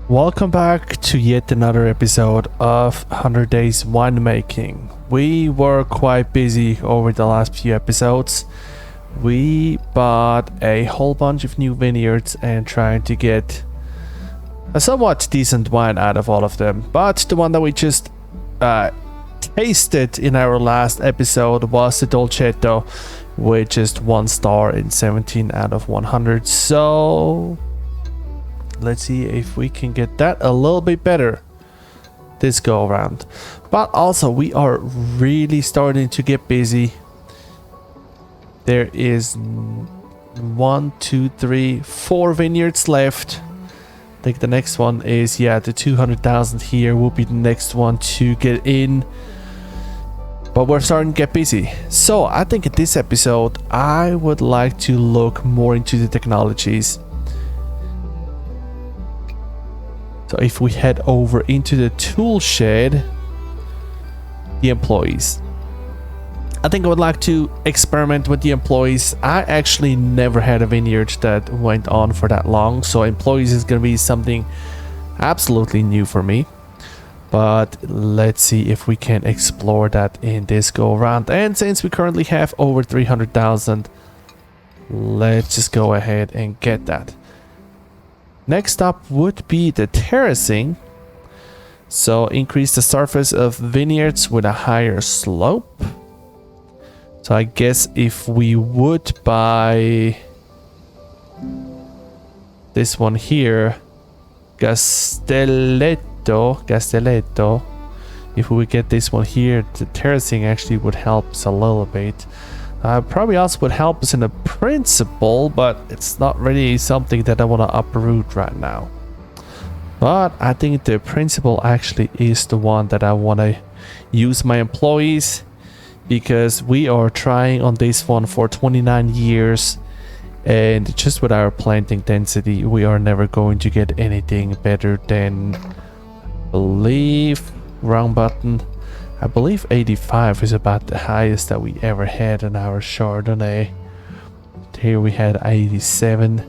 Welcome back to yet another episode of 100 Days Winemaking. We were quite busy over the last few episodes. We bought a whole bunch of new vineyards and trying to get a somewhat decent wine out of all of them. But the one that we just tasted in our last episode was the dolcetto, which is 1 star in 17 out of 100. So let's see if we can get that a little bit better this go around. But also we are really starting to get busy. There is 1, 2, 3, 4 vineyards left. I think the next one is, yeah, the 200,000 here will be the next one to get in. But we're starting to get busy. So I think in this episode I would like to look more into the technologies. So if we head over into the tool shed, the employees. I think I would like to experiment with the employees. I actually never had a vineyard that went on for that long, so employees is going to be something absolutely new for me. But let's see if we can explore that in this go around. And since we currently have over 300,000, let's just go ahead and get that. Next up would be the terracing. So increase the surface of vineyards with a higher slope. So I guess if we would buy this one here, Castelletto, if we would get this one here, the terracing actually would help us a little bit. Probably also would help us in the principle, but it's not really something that I want to uproot right now. But I think the principle actually is the one that I want to use my employees, because we are trying on this one for 29 years, and just with our planting density we are never going to get anything better than, I believe, wrong button, I believe 85 is about the highest that we ever had in our Chardonnay. Here we had 87.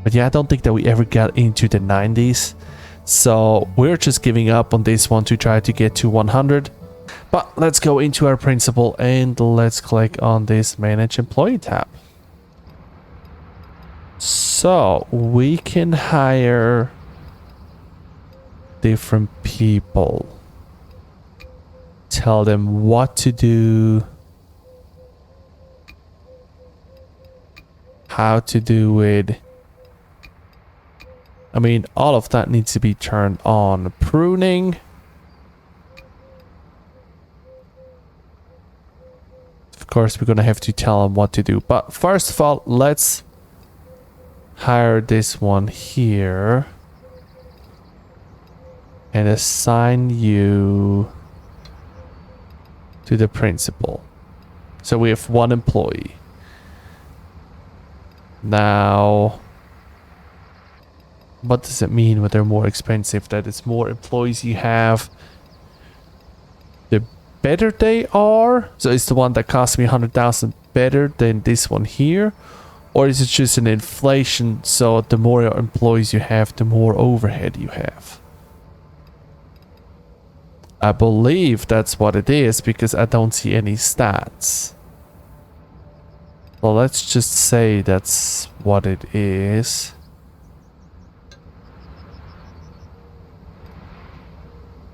But yeah, I don't think that we ever got into the 90s. So we're just giving up on this one to try to get to 100. But let's go into our principal and let's click on this Manage Employee tab. So we can hire different people. Tell them what to do, how to do it. I mean, all of that needs to be turned on. Pruning. Of course, we're gonna have to tell them what to do. But first of all, let's hire this one here and assign you to the principal. So we have 1 employee. Now, what does it mean when they're more expensive? That it's more employees you have, the better they are? So is the one that cost me 100,000 better than this one here? Or is it just an inflation, so the more employees you have, the more overhead you have? I believe that's what it is, because I don't see any stats. Well, let's just say that's what it is.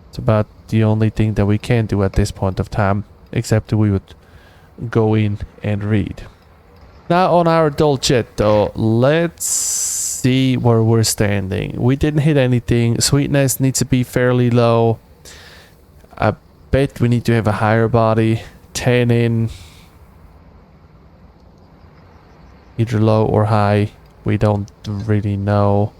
It's about the only thing that we can do at this point of time, except that we would go in and read. Now on our dolcetto, let's see where we're standing. We didn't hit anything. Sweetness needs to be fairly low. I bet we need to have a higher body. Tannin, either low or high, we don't really know.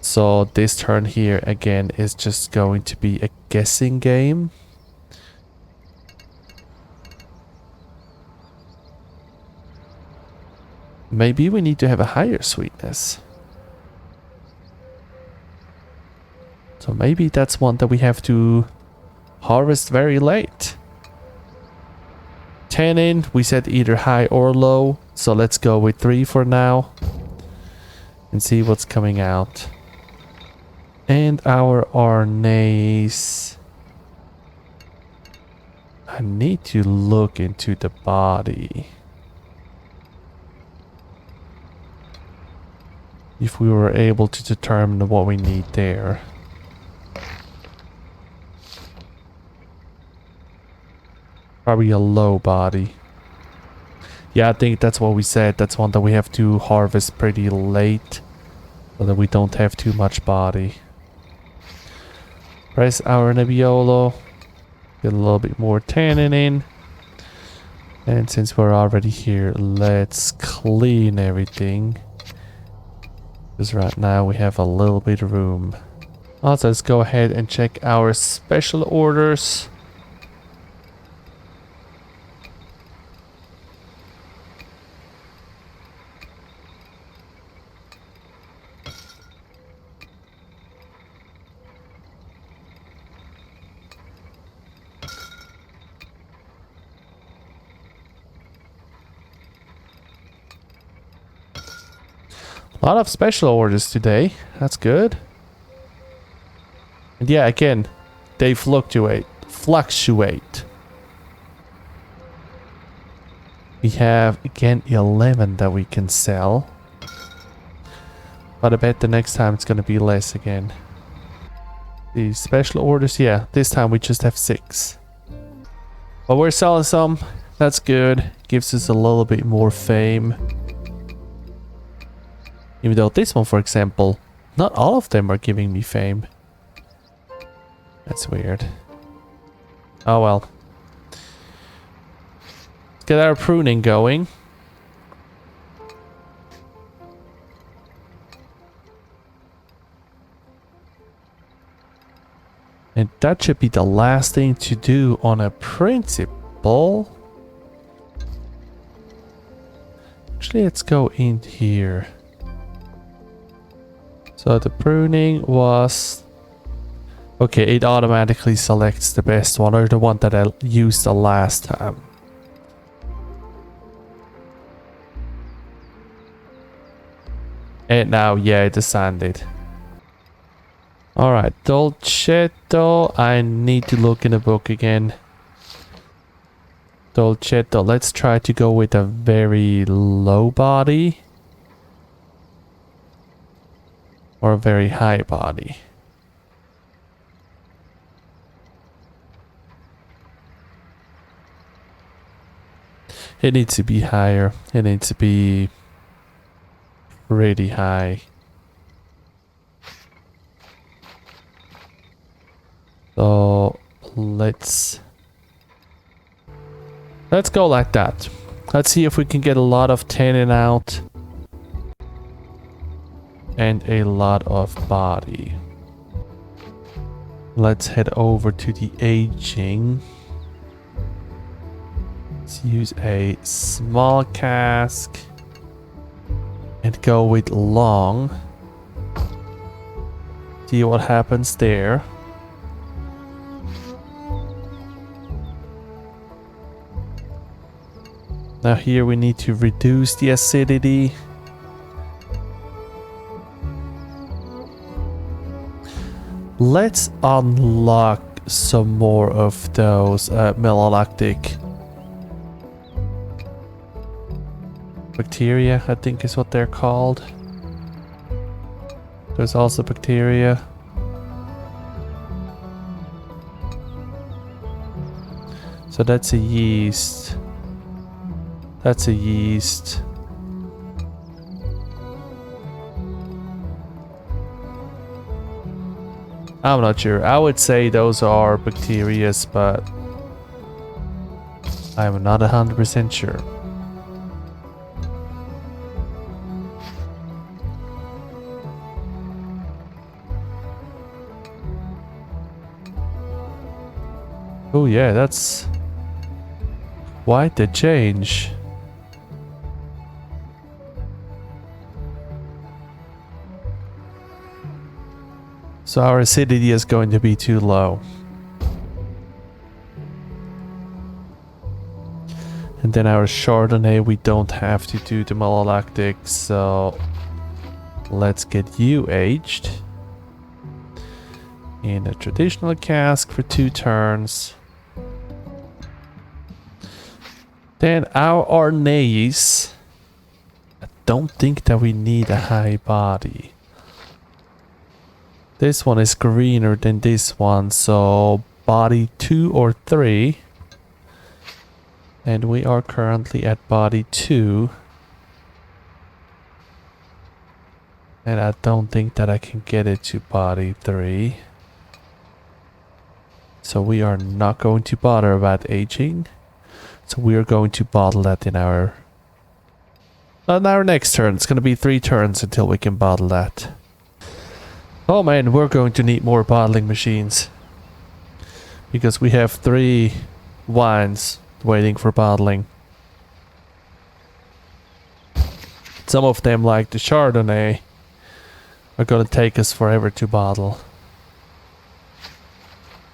So this turn here again is just going to be a guessing game. Maybe we need to have a higher sweetness. So maybe that's one that we have to harvest very late. Tannin, we said either high or low, so let's go with 3 for now and see what's coming out. And our Arnaise. I need to look into the body. If we were able to determine what we need there. Probably a low body. Yeah, I think that's what we said. That's one that we have to harvest pretty late. So that we don't have too much body. Press our Nebbiolo. Get a little bit more tannin in. And since we're already here, let's clean everything. Because right now we have a little bit of room. Also, let's go ahead and check our special orders. A lot of special orders today. That's good. And yeah, again, they fluctuate. We have, again, 11 that we can sell. But I bet the next time it's going to be less again. The special orders, yeah, this time we just have 6. But we're selling some. That's good. Gives us a little bit more fame. Even though this one, for example, not all of them are giving me fame. That's weird. Oh well. Let's get our pruning going. And that should be the last thing to do on a principle. Actually, let's go in here. So the pruning was... Okay, it automatically selects the best one, or the one that I used the last time. And now, yeah, it decided. Alright, dolcetto. I need to look in the book again. Dolcetto, let's try to go with a very low body. Or a very high body. It needs to be higher. It needs to be pretty high. So let's go like that. Let's see if we can get a lot of tannin out. And a lot of body. Let's head over to the aging. Let's use a small cask and go with long. See what happens there. Now here we need to reduce the acidity. Let's unlock some more of those malolactic bacteria, I think is what they're called. There's also bacteria. So that's a yeast. That's a yeast. I'm not sure. I would say those are bacterias, but I'm not 100% sure. Oh yeah, that's quite the change. So our acidity is going to be too low. And then our Chardonnay, we don't have to do the malolactic, so let's get you aged. in a traditional cask for 2 turns. Then our Arneis. I don't think that we need a high body. This one is greener than this one, so body 2 or 3. And we are currently at body 2. And I don't think that I can get it to body 3. So we are not going to bother about aging. So we are going to bottle that in our next turn. It's going to be 3 turns until we can bottle that. Oh man, we're going to need more bottling machines. Because we have 3 wines waiting for bottling. Some of them, like the Chardonnay, are going to take us forever to bottle.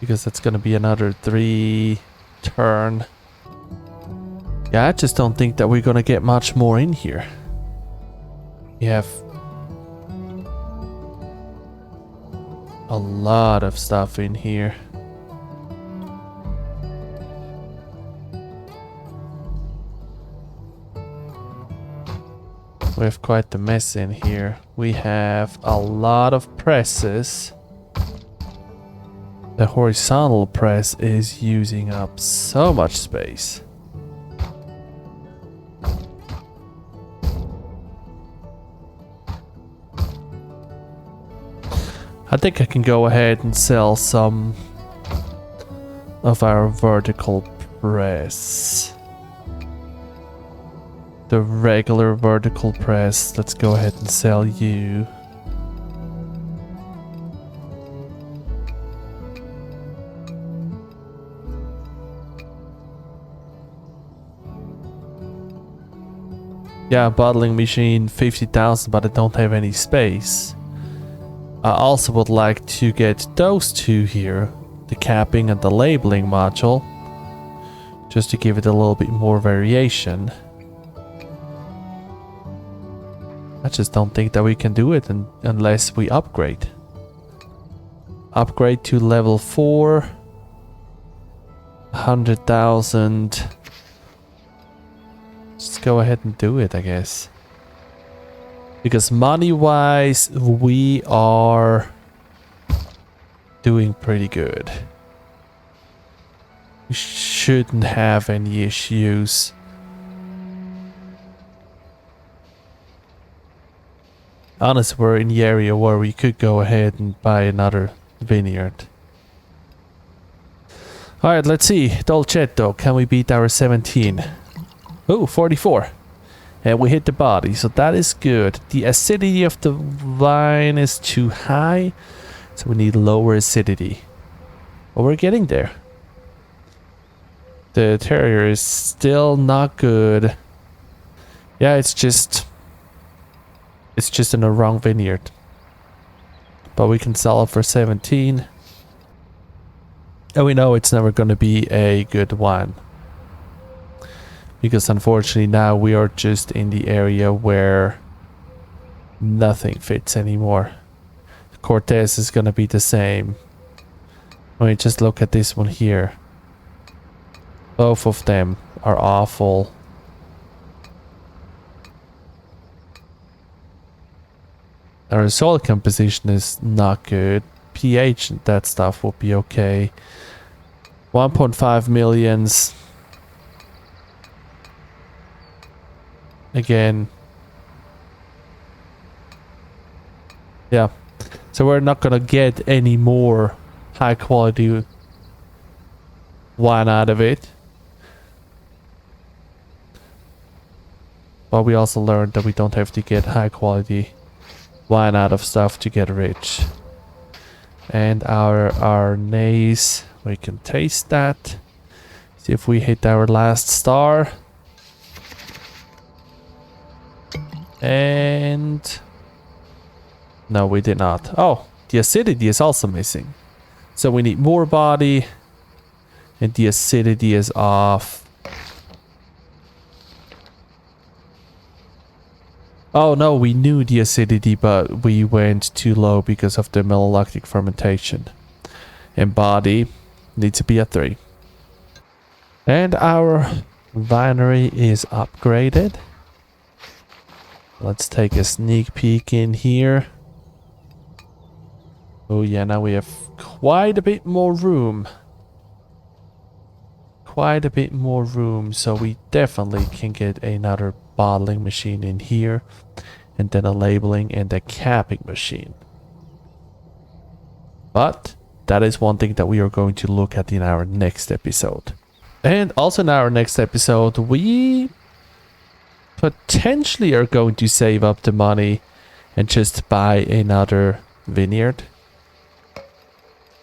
Because that's going to be another 3 turn. Yeah, I just don't think that we're going to get much more in here. We have a lot of stuff in here. We have quite the mess in here. We have a lot of presses. The horizontal press is using up so much space. I think I can go ahead and sell some of our vertical press. The regular vertical press, let's go ahead and sell you. Yeah, bottling machine 50,000, but I don't have any space. I also would like to get those 2 here, the capping and the labeling module, just to give it a little bit more variation. I just don't think that we can do it unless we upgrade. Upgrade to level 4. 100,000. Just go ahead and do it, I guess. Because money-wise, we are doing pretty good. We shouldn't have any issues. Honestly, we're in the area where we could go ahead and buy another vineyard. Alright, let's see. Dolcetto, can we beat our 17? Oh, 44. And we hit the body, so that is good. The acidity of the wine is too high, so we need lower acidity. But we're getting there. The terrier is still not good. Yeah, it's just in the wrong vineyard. But we can sell it for 17. And we know it's never going to be a good wine. Because unfortunately now we are just in the area where nothing fits anymore. Cortez is going to be the same. I mean, just look at this one here. Both of them are awful. Our soil composition is not good. pH and that stuff will be okay. 1.5 millions. Again. Yeah. So we're not gonna get any more high quality wine out of it. But we also learned that we don't have to get high quality wine out of stuff to get rich. And our nays, we can taste that. See if we hit our last star. And no, we did not. Oh, the acidity is also missing. So we need more body. And the acidity is off. Oh no, we knew the acidity, but we went too low because of the malolactic fermentation. and body need to be a 3. And our winery is upgraded. Let's take a sneak peek in here. Oh yeah, now we have quite a bit more room. Quite a bit more room, so we definitely can get another bottling machine in here, and then a labeling and a capping machine. But that is one thing that we are going to look at in our next episode. And also in our next episode, we potentially are going to save up the money and just buy another vineyard.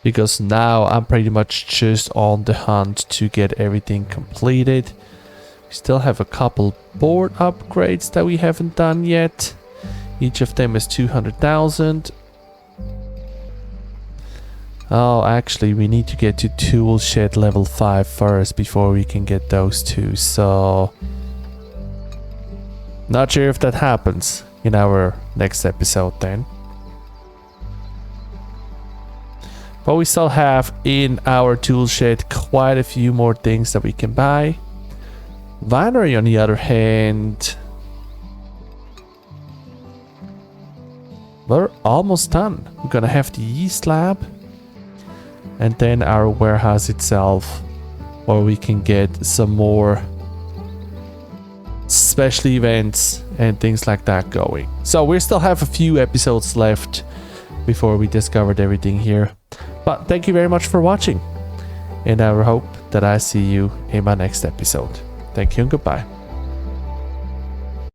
Because now I'm pretty much just on the hunt to get everything completed. We still have a couple board upgrades that we haven't done yet. Each of them is 200,000. Oh, actually we need to get to tool shed level 5 first before we can get those two. So not sure if that happens in our next episode then. But we still have in our tool shed quite a few more things that we can buy. Winery on the other hand, we're almost done. We're gonna have the yeast lab and then our warehouse itself, where we can get some more special events and things like that going. So we still have a few episodes left before we discovered everything here. But thank you very much for watching, and I hope that I see you in my next episode. Thank you and goodbye.